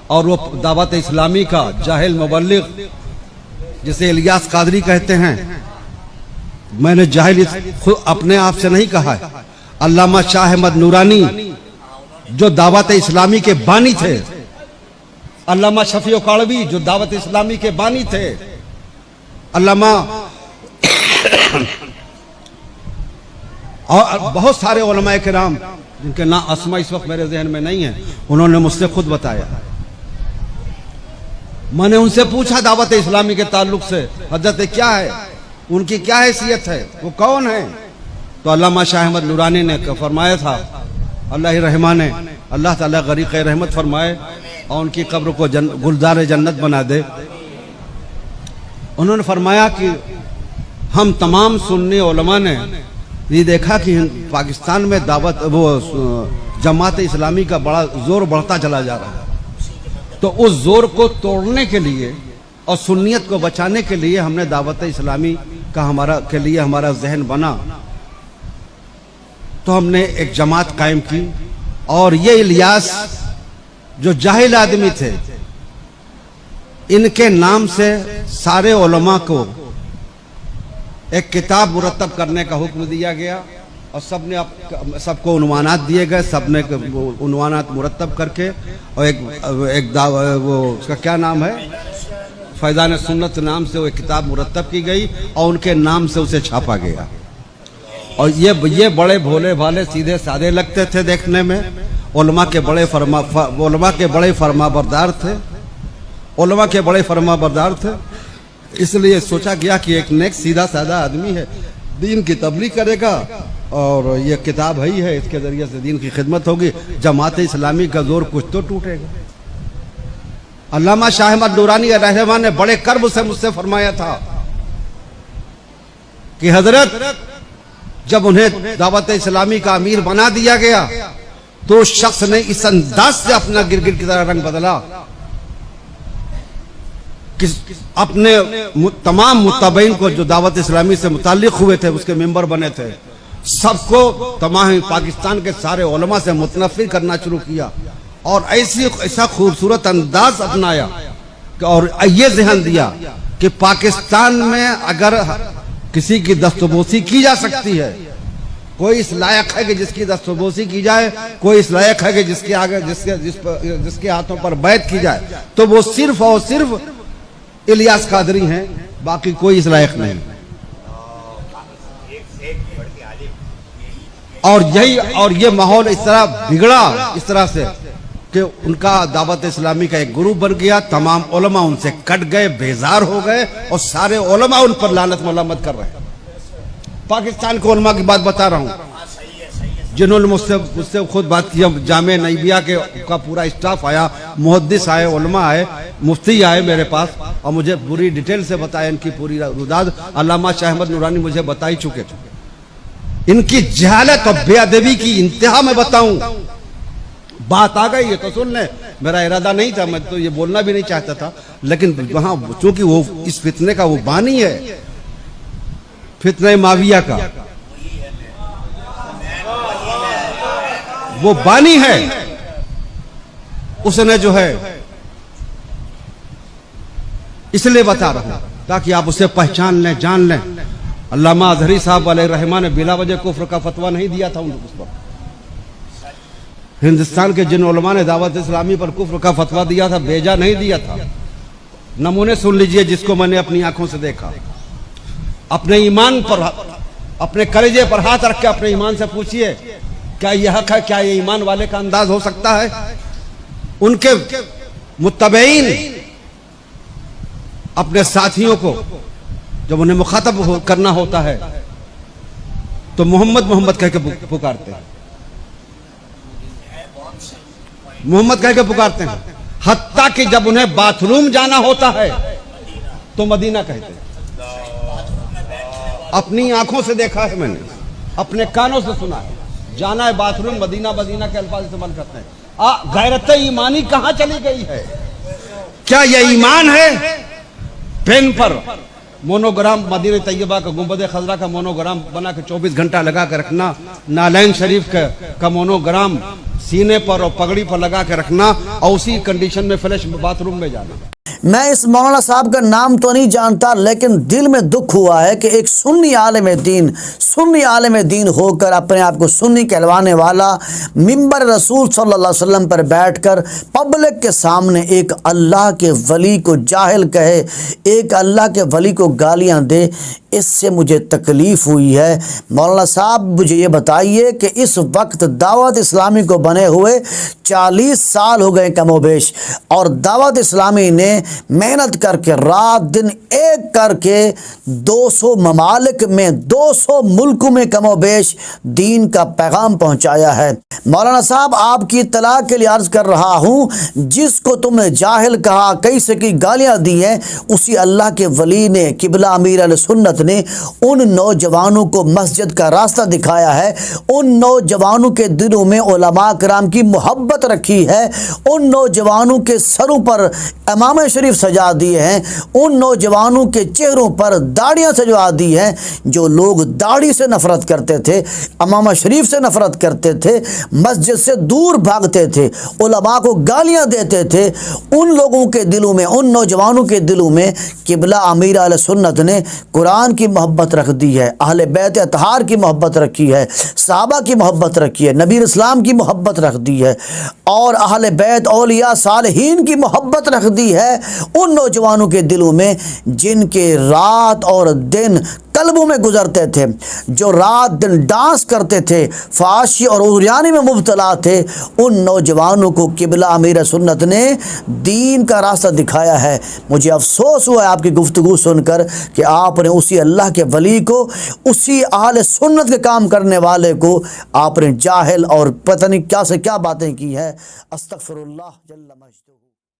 और वो दावत इस्लामी का जाहिल मुबल्लिग जिसे इलियास कादरी कहते हैं, मैंने जाहिल खुद अपने आप से नहीं कहा है, अल्लामा शाह अहमद नूरानी जो दावत इस्लामी के बानी थे, अल्लामा शफी काड़वी जो दावत इस्लामी के बानी थे, अल्लामा और बहुत सारे उलमा किराम जिनके नाम अस्मा इस वक्त मेरे जहन में नहीं है, उन्होंने मुझसे खुद बताया। मैंने उनसे पूछा दावत इस्लामी के ताल्लुक से, हजरत क्या है, उनकी क्या हैसियत है, वो कौन है? तो अल्लामा शाह अहमद नूरानी ने फरमाया था, अल्लाह ही रहमान है, अल्लाह ताला गरीक़ रहमत फरमाए और उनकी कब्र को गुलजार जन्नत बना दे। उन्होंने फरमाया कि हम तमाम सुन्नी उलमा ने ये देखा कि पाकिस्तान में दावत वो जमात इस्लामी का बड़ा जोर बढ़ता चला जा रहा है, तो उस जोर को तोड़ने के लिए और सुन्नियत को बचाने के लिए हमने दावत इस्लामी का हमारा जहन बना, तो हमने एक जमात कायम की। और ये इलियास जो जाहिल आदमी थे, इनके नाम से सारे उलमा को एक किताब मुरतब करने का हुक्म दिया गया और सबको उन्वानात दिए गए, सबने उन्वानात मुरतब करके और वो उसका क्या नाम है, फैज़ान सुन्नत नाम से वो एक किताब मुरतब की गई और उनके नाम से उसे छापा गया। और ये बड़े भोले भाले सीधे साधे लगते थे देखने में, उलमा के बड़े फरमाबरदार थे, उलमा के बड़े फरमाबरदार थे। इसलिए सोचा गया कि एक नेक सीधा साधा आदमी है, दीन की तबलीग करेगा और ये किताब ही है, इसके जरिए से दीन की खिदमत होगी, जमात इस्लामी का जोर कुछ तो टूटेगा। अल्लामा शाह अहमद नूरानी रहमान ने बड़े कर्ब से मुझसे फरमाया था कि हजरत जब उन्हें दावत इस्लामी का अमीर बना दिया गया तो उस शख्स ने इस अंदाज से अपना गिरगिट की तरह रंग बदला कि अपने तमाम मुत्तबईन को जो दावत इस्लामी से मुताल्लिक हुए थे, उसके मेंबर बने थे, सबको तमाम पाकिस्तान के सारे उलमा से मुतनफिर करना शुरू किया और ऐसा खूबसूरत अंदाज अपनाया और ये ज़हन दिया कि पाकिस्तान में अगर किसी की दस्तबोसी की जा सकती है, कोई इस लायक है कि जिसकी दस्तबोसी की जाए, कोई इस लायक है कि जिसके आगे जिसके हाथों पर बैत की जाए, तो वो सिर्फ और सिर्फ इलियास कादरी हैं, बाकी कोई इस लायक नहीं। और ये माहौल इस तरह बिगड़ा, इस तरह से कि उनका दावत इस्लामी का एक ग्रुप बन गया, तमाम उलमा उनसे कट गए, बेजार हो गए और सारे उलमा उन पर लानत मलामत कर रहे हैं। पाकिस्तान के उलमा की बात बता रहा हूँ जिन्होंने मुझसे खुद बात की। जामे नईबिया का पूरा स्टाफ आया, मुहद्दिस आए, उलमा आए, मुफ्ती आए मेरे पास और मुझे पूरी डिटेल से बताया इनकी पूरी रुदाद। अल्लामा शाह अहमद नूरानी मुझे बता ही चुके थे। इनकी जहालत और बेअदबी की इंतहा में बताऊं, बात आ गई है तो सुन ले, मेरा इरादा नहीं था, मैं तो ये बोलना भी नहीं चाहता था, लेकिन वहां चूंकि वो इस फितने का वो बानी है, फितने माविया का वो बानी है, उसने जो है, इसलिए बता रहा हूं ताकि आप उसे पहचान लें, जान लें। अल्लामा अजहरी साहब अलैहिर्रहमान ने बिला वजह कुफ्र का फतवा नहीं दिया था उस पर। हिंदुस्तान के जिन उलमा ने दावत इस्लामी पर कुफ्र का फतवा दिया था, बेजा नहीं दिया था। नमूने सुन लीजिए जिसको मैंने अपनी आंखों से देखा। अपने ईमान पर, अपने कलेजे पर हाथ रख के अपने ईमान से पूछिए क्या यह हक है, क्या ये ईमान वाले का अंदाज हो सकता है? उनके मुत्तबईन अपने साथियों को जब उन्हें मुखातब करना होता है तो मोहम्मद मोहम्मद कह के पुकारते हैं, मोहम्मद कह के पुकारते हैं। हत्ता कि जब उन्हें बाथरूम जाना होता है तो मदीना कहते हैं। अपनी आंखों से देखा है मैंने, अपने कानों से सुना है। जाना है बाथरूम, मदीना, मदीना के अल्फाज इस्तेमाल करते हैं। गैरत ईमानी कहां चली गई है? क्या यह ईमान है पेन पर मोनोग्राम मदीना तैयबा का गुंबद खजरा का मोनोग्राम बना के 24 घंटा लगा के रखना, नालैन शरीफ का मोनोग्राम सीने पर और पगड़ी पर लगा के रखना और उसी कंडीशन में फ्लैश बाथरूम में जाना। मैं इस मौलाना साहब का नाम तो नहीं जानता, लेकिन दिल में दुख हुआ है कि एक सुन्नी आलिम दीन होकर अपने आप को सुन्नी कहलवाने वाला मिंबर रसूल सल्लल्लाहु अलैहि वसल्लम पर बैठकर पब्लिक के सामने एक अल्लाह के वली को जाहिल कहे, एक अल्लाह के वली को गालियां दे। इससे मुझे तकलीफ़ हुई है। मौलाना साहब मुझे ये बताइए कि इस वक्त दावत इस्लामी को बने हुए 40 साल हो गए कमोबेश, और दावत इस्लामी ने मेहनत करके रात दिन एक करके 200 ममालिक में 200 मुल्कों में कमोबेश दीन का पैगाम पहुंचाया है। मौलाना साहब आपकी इत्तला के लिए अर्ज कर रहा हूं, जिसको तुमने जाहिल कहा, कई से की गालियां दी हैं, उसी अल्लाह के वली ने किबला अमीर अल सुन्नत ने उन नौजवानों को मस्जिद का रास्ता दिखाया है। उन नौजवानों के दिलों में उलमा कराम की मोहब्बत रखी है। उन नौजवानों के सरों पर इमाम शरीफ सजा दिए हैं। उन नौजवानों के चेहरों पर दाढ़ियां सजवा दी हैं। जो लोग दाढ़ी से नफरत करते थे, इमाम शरीफ से नफरत करते थे, मस्जिद से दूर भागते थे, उलमा को गालियां देते थे, उन लोगों के दिलों में, उन नौजवानों के दिलों में किबला अमीर अल सुन्नत ने कुरान की मोहब्बत रख दी है, अहले बैत अतहार की मोहब्बत रखी है, सहाबा की मोहब्बत रखी है, नबी इस्लाम की मोहब्बत रख दी है, और अहले बैत औलिया सालिहीन की मोहब्बत रख दी है उन नौजवानों के दिलों में जिनके रात और दिन कल्बों में गुजरते थे, जो रात दिन डांस करते थे, फाशी और उरियानी में मुब्तला थे। उन नौजवानों को किबला अमीर सुन्नत ने दीन का रास्ता दिखाया है। मुझे अफसोस हुआ है आपकी गुफ्तगू सुनकर कि आपने उसी अल्लाह के वली को, उसी अहले सुन्नत के काम करने वाले को आपने जाहिल और पता नहीं क्या से क्या बातें की है। अस्तगफिरुल्लाह जल्ल मजदूहू।